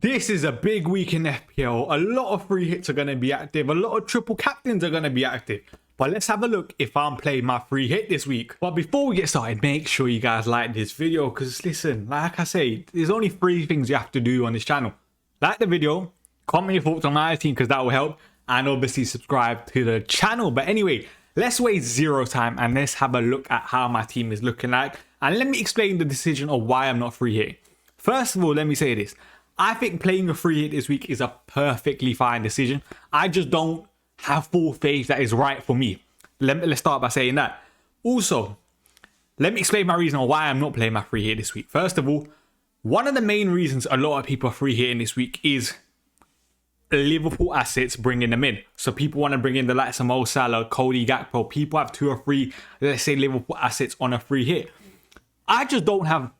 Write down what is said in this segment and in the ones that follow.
This is a big week in FPL. A lot of free hits are going to be active. A lot of triple captains are going to be active. But let's have a look if I'm playing my free hit this week. But before we get started, make sure you guys like this video. Because listen, like I say, there's only 3 things you have to do on this channel. Like the video, comment your thoughts on my team because that will help. And obviously subscribe to the channel. But anyway, let's waste zero time and let's have a look at how my team is looking like. And let me explain the decision of why I'm not free hitting. First of all, let me say this. I think playing a free hit this week is a perfectly fine decision. I just don't have full faith that is right for me. Let's start by saying that. Also, let me explain my reason on why I'm not playing my free hit this week. First of all, one of the main reasons a lot of people are free hitting this week is Liverpool assets bringing them in. So people want to bring in the likes of Mo Salah, Cody Gakpo. People have 2 or 3, let's say, Liverpool assets on a free hit. I just don't have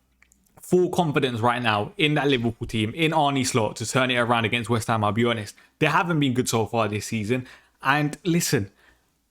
full confidence right now in that Liverpool team, in Arne Slot, to turn it around against West Ham. I'll be honest, they haven't been good so far this season. And listen,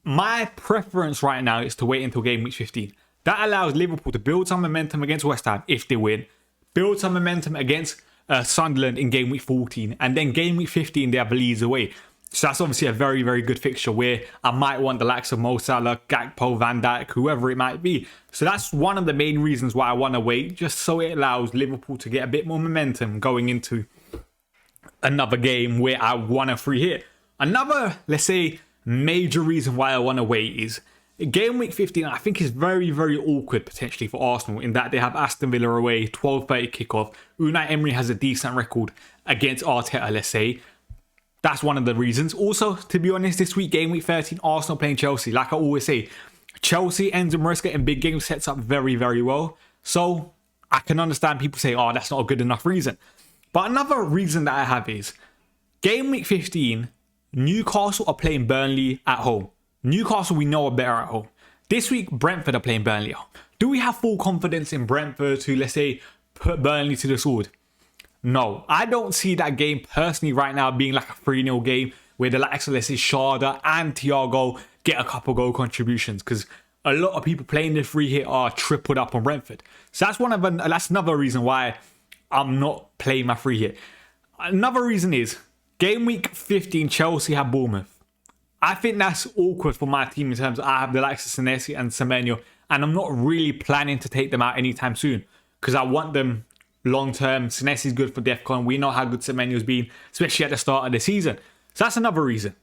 my preference right now is to wait until game week 15. That allows Liverpool to build some momentum against West Ham if they win, build some momentum against Sunderland in game week 14, and then game week 15 they have Leeds away. So that's obviously a very, very good fixture where I might want the likes of Mo Salah, Gakpo, Van Dijk, whoever it might be. So that's one of the main reasons why I want to wait, just so it allows Liverpool to get a bit more momentum going into another game where I want a free hit. Another, let's say, major reason why I want to wait is game week 15, I think is very, very awkward potentially for Arsenal in that they have Aston Villa away, 12:30 kickoff. Unai Emery has a decent record against Arteta, let's say. That's one of the reasons. Also, to be honest, this week, game week 13, Arsenal playing Chelsea. Like I always say, Chelsea, Enzo Maresca in big games sets up very, very well. So I can understand people say, oh, that's not a good enough reason. But another reason that I have is game week 15, Newcastle are playing Burnley at home. Newcastle, we know, are better at home. This week, Brentford are playing Burnley at home. Do we have full confidence in Brentford to, let's say, put Burnley to the sword? No, I don't see that game personally right now being like a 3-0 game where the likes of, let's say, Sharda and Thiago get a couple goal contributions, because a lot of people playing the free hit are tripled up on Brentford. So that's another reason why I'm not playing my free hit. Another reason is game week 15, Chelsea have Bournemouth. I think that's awkward for my team in terms of I have the likes of Senesi and Semenyo, and I'm not really planning to take them out anytime soon because I want them long term. Senesi is good for DEFCON. We know how good Semenyo's been, especially at the start of the season. So that's another reason.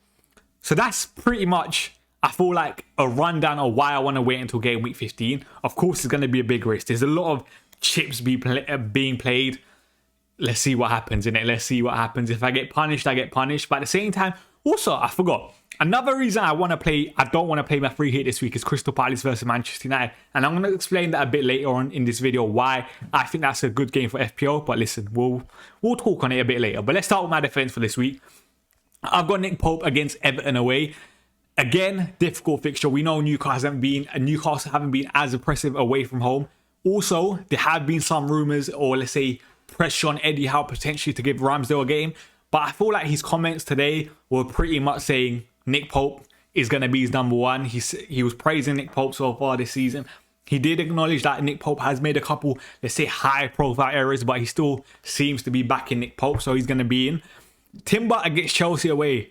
So that's pretty much, I feel like, a rundown of why I want to wait until game week 15. Of course, it's going to be a big race. There's a lot of chips being played. Let's see what happens in it. Let's see what happens. If I get punished, I get punished. But at the same time, also, I forgot. Another reason I don't want to play my free hit this week is Crystal Palace versus Manchester United. And I'm going to explain that a bit later on in this video, why I think that's a good game for FPL. But listen, we'll talk on it a bit later. But let's start with my defense for this week. I've got Nick Pope against Everton away. Again, difficult fixture. We know Newcastle haven't been as impressive away from home. Also, there have been some rumours, or let's say pressure on Eddie Howe potentially to give Ramsdale a game. But I feel like his comments today were pretty much saying Nick Pope is going to be his number one. He was praising Nick Pope so far this season. He did acknowledge that Nick Pope has made a couple, let's say, high-profile errors, but he still seems to be backing Nick Pope, so he's going to be in. Timber against Chelsea away.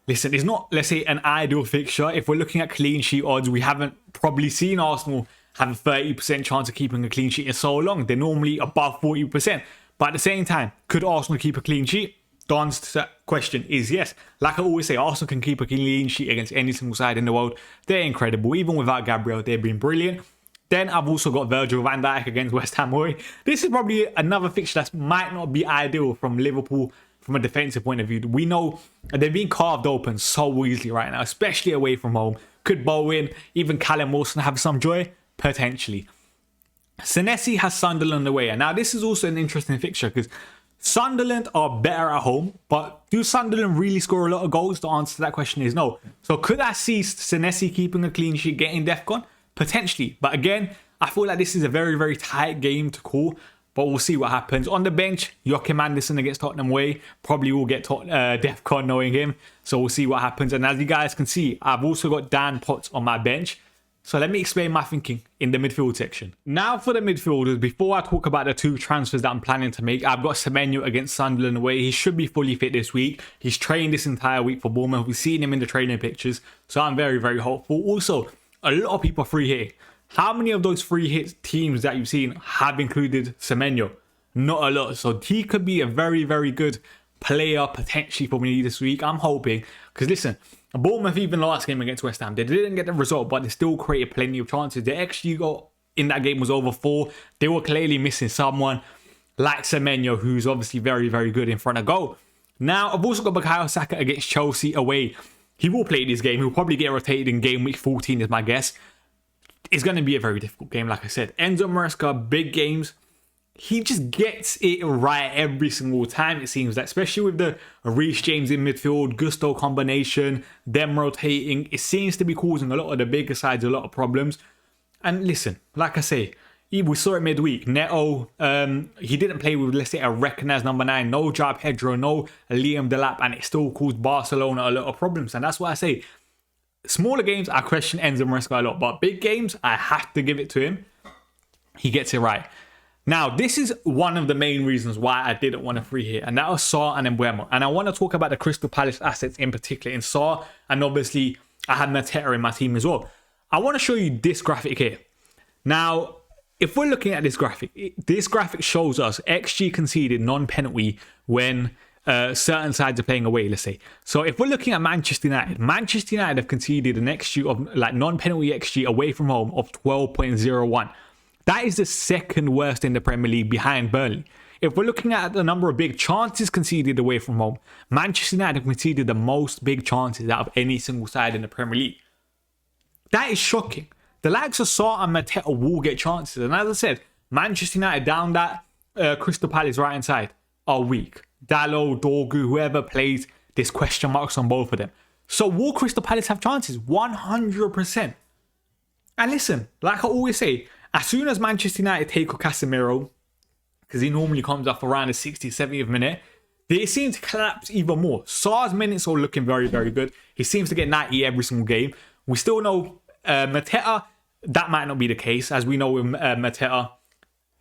Listen, it's not, let's say, an ideal fixture. If we're looking at clean sheet odds, we haven't probably seen Arsenal have a 30% chance of keeping a clean sheet in so long. They're normally above 40%. But at the same time, could Arsenal keep a clean sheet? The answer to that question is yes. Like I always say, Arsenal can keep a clean sheet against any single side in the world. They're incredible. Even without Gabriel, they've been brilliant. Then I've also got Virgil van Dijk against West Ham away. This is probably another fixture that might not be ideal from Liverpool from a defensive point of view. We know they're being carved open so easily right now, especially away from home. Could Bowen, even Callum Wilson have some joy? Potentially. Senesi has Sunderland away. And now this is also an interesting fixture because Sunderland are better at home, but do Sunderland really score a lot of goals? The answer to that question is no. So could I see Senesi keeping a clean sheet, getting DEFCON? Potentially. But again, I feel like this is a very, very tight game to call, but we'll see what happens. On the bench, Joachim Andersen against Tottenham away. Probably will get DEFCON knowing him. So we'll see what happens. And as you guys can see, I've also got Dan Potts on my bench. So let me explain my thinking in the midfield section. Now for the midfielders, before I talk about the 2 transfers that I'm planning to make, I've got Semenyo against Sunderland away. He should be fully fit this week. He's trained this entire week for Bournemouth. We've seen him in the training pictures. So I'm very, very hopeful. Also, a lot of people are free hitting. How many of those free hit teams that you've seen have included Semenyo? Not a lot. So he could be a very, very good player potentially for me this week. I'm hoping. Because listen, Bournemouth, even last game against West Ham, they didn't get the result, but they still created plenty of chances. The XG got in that game was over 4. They were clearly missing someone like Semenyo, who's obviously very, very good in front of goal. Now, I've also got Bukayo Saka against Chelsea away. He will play this game. He'll probably get rotated in game week 14 is my guess. It's going to be a very difficult game, like I said. Enzo Maresca, big games. He just gets it right every single time, it seems that, especially with the Reece James in midfield, Gusto combination, them rotating. It seems to be causing a lot of the bigger sides a lot of problems. And listen, like I say, we saw it midweek. Neto, he didn't play with, let's say, a recognised number 9, no João Pedro, no Liam Delap, and it still caused Barcelona a lot of problems. And that's why I say, smaller games, I question Enzo Maresca a lot, but big games, I have to give it to him. He gets it right. Now, this is one of the main reasons why I didn't want a free hit, and that was Sarr and Mbeumo. And I want to talk about the Crystal Palace assets in particular in Sarr, and obviously I had Mateta in my team as well. I want to show you this graphic here. Now, if we're looking at this graphic shows us XG conceded non-penalty when certain sides are playing away, let's say. So if we're looking at Manchester United have conceded an XG of like non-penalty XG away from home of 12.01. That is the second worst in the Premier League behind Burnley. If we're looking at the number of big chances conceded away from home, Manchester United have conceded the most big chances out of any single side in the Premier League. That is shocking. The likes of Sarr and Mateta will get chances. And as I said, Manchester United down that Crystal Palace right hand side are weak. Dalot, Dorgu, whoever plays, there's question marks on both of them. So will Crystal Palace have chances? 100%. And listen, like I always say, as soon as Manchester United take off Casemiro, because he normally comes off around the 60th, 70th minute, they seem to collapse even more. Sarr's minutes are looking very, very good. He seems to get 90 every single game. We still know Mateta, that might not be the case. As we know with Mateta,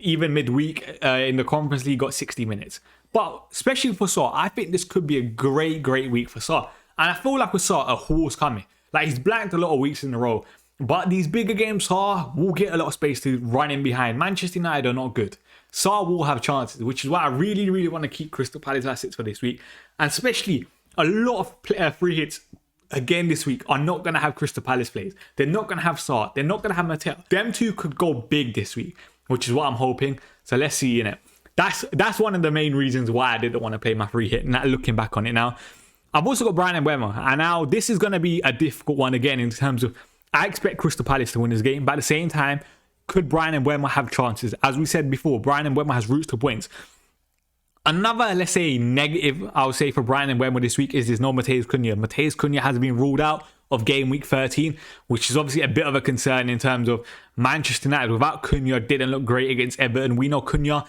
even midweek in the Conference League got 60 minutes. But especially for Sarr, I think this could be a great, great week for Sarr. And I feel like with Sarr, a haul's coming. Like he's blanked a lot of weeks in a row. But these bigger games, Sarr will get a lot of space to run in behind. Manchester United are not good. Sarr will have chances, which is why I really, really want to keep Crystal Palace assets for this week. And especially a lot of free hits again this week are not going to have Crystal Palace plays. They're not going to have Sarr. They're not going to have Mateta. Them two could go big this week, which is what I'm hoping. So let's see, innit? That's one of the main reasons why I didn't want to play my free hit. And looking back on it now, I've also got Bryan Mbeumo. And now this is going to be a difficult one again in terms of I expect Crystal Palace to win this game, but at the same time, could Bryan Mbeumo have chances? As we said before, Bryan Mbeumo has routes to points. Another, let's say, negative, I would say, for Bryan Mbeumo this week is there's no Matheus Cunha. Matheus Cunha has been ruled out of game week 13, which is obviously a bit of a concern in terms of Manchester United. Without Cunha, didn't look great against Everton. We know Cunha,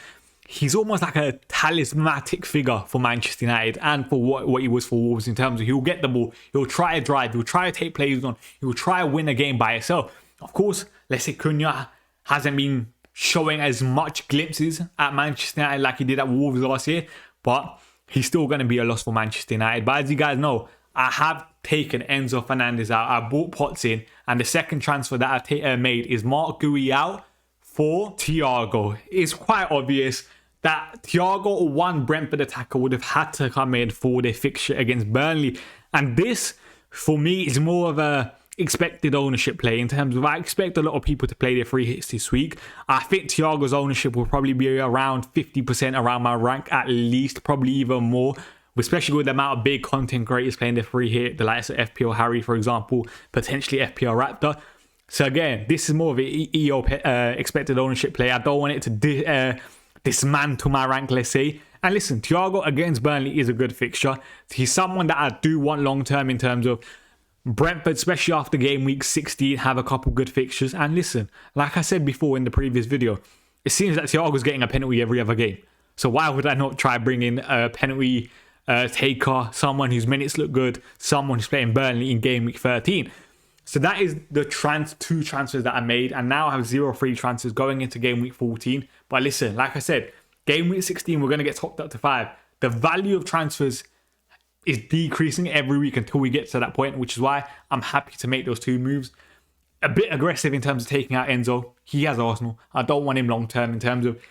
he's almost like a talismanic figure for Manchester United and for what he was for Wolves in terms of he'll get the ball, he'll try to drive, he'll try to take plays on, he'll try to win a game by itself. Of course, let's say Cunha hasn't been showing as much glimpses at Manchester United like he did at Wolves last year, but he's still going to be a loss for Manchester United. But as you guys know, I have taken Enzo Fernandez out, I bought Potts in, and the second transfer that I've made is Mark Gui out for Thiago. It's quite obvious that Thiago or one Brentford attacker would have had to come in for their fixture against Burnley. And this, for me, is more of a expected ownership play in terms of I expect a lot of people to play their free hits this week. I think Thiago's ownership will probably be around 50% around my rank at least, probably even more, especially with the amount of big content creators playing their free hit, the likes of FPL Harry, for example, potentially FPL Raptor. So again, this is more of an EO expected ownership play. I don't want it to dismantle my rank, let's say. And listen, Thiago against Burnley is a good fixture. He's someone that I do want long term in terms of Brentford, especially after game week 16, have a couple good fixtures. And listen, like I said before in the previous video, it seems that Thiago's getting a penalty every other game. So why would I not try bringing a penalty taker, someone whose minutes look good, someone who's playing Burnley in game week 13? So that is the two transfers that I made, and now I have 0 free transfers going into game week 14. But listen, like I said, game week 16, we're going to get topped up to 5. The value of transfers is decreasing every week until we get to that point, which is why I'm happy to make those 2 moves. A bit aggressive in terms of taking out Enzo. He has Arsenal. I don't want him long term in terms of,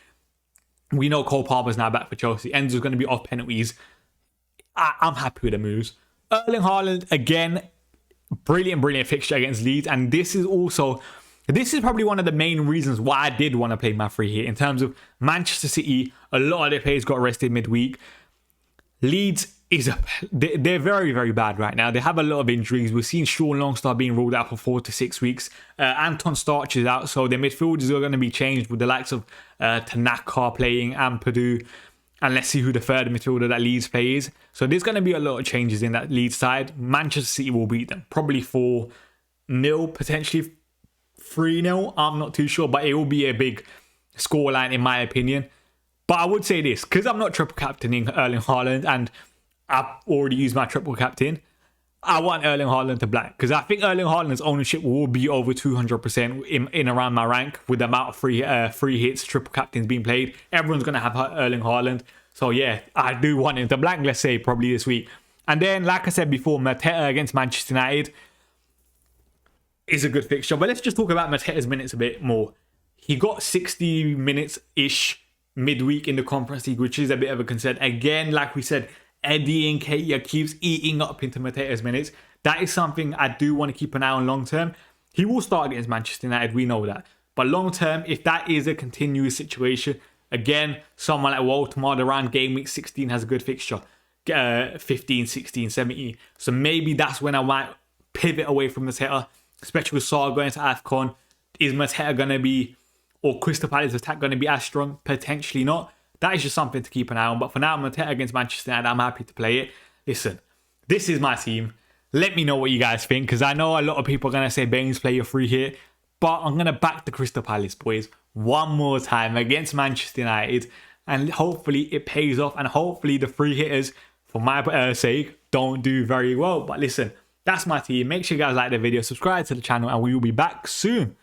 we know Cole Palmer's now back for Chelsea. Enzo's going to be off penalties. I'm happy with the moves. Erling Haaland, again, brilliant fixture against Leeds. And this is probably one of the main reasons why I did want to play my free hit. In terms of Manchester City, a lot of their players got arrested midweek. Leeds, they're very bad right now. They have a lot of injuries. We've seen Sean Longstaff being ruled out for 4 to 6 weeks. Anton Starch is out, so their midfielders are going to be changed with the likes of Tanaka playing, Ampadu, and let's see who the third midfielder that Leeds play is. So there's going to be a lot of changes in that Leeds side. Manchester City will beat them. Probably 4-0, potentially 3-0. I'm not too sure, but it will be a big scoreline in my opinion. But I would say this, because I'm not triple captaining Erling Haaland and I've already used my triple captain, I want Erling Haaland to black. Because I think Erling Haaland's ownership will be over 200% in around my rank with the amount of free hits, triple captains being played. Everyone's going to have Erling Haaland. So yeah, I do want him to black, let's say, probably this week. And then, like I said before, Mateta against Manchester United is a good fixture. But let's just talk about Mateta's minutes a bit more. He got 60 minutes-ish midweek in the Conference League, which is a bit of a concern. Again, like we said, Eddie Nketiah keeps eating up into Mateta's minutes. That is something I do want to keep an eye on long term. He will start against Manchester United, we know that. But long term, if that is a continuous situation, again, someone like Waldemar around game week 16 has a good fixture. 15, 16, 17. So maybe that's when I might pivot away from Mateta, especially with Saar going to AFCON. Is Mateta going to be, or Crystal Palace attack going to be as strong? Potentially not. That is just something to keep an eye on. But for now, Mateta against Manchester United, I'm happy to play it. Listen, this is my team. Let me know what you guys think, because I know a lot of people are going to say Baines play your free hit. But I'm going to back the Crystal Palace boys one more time against Manchester United. And hopefully it pays off. And hopefully the free hitters, for my sake, don't do very well. But listen, that's my team. Make sure you guys like the video, subscribe to the channel, and we will be back soon.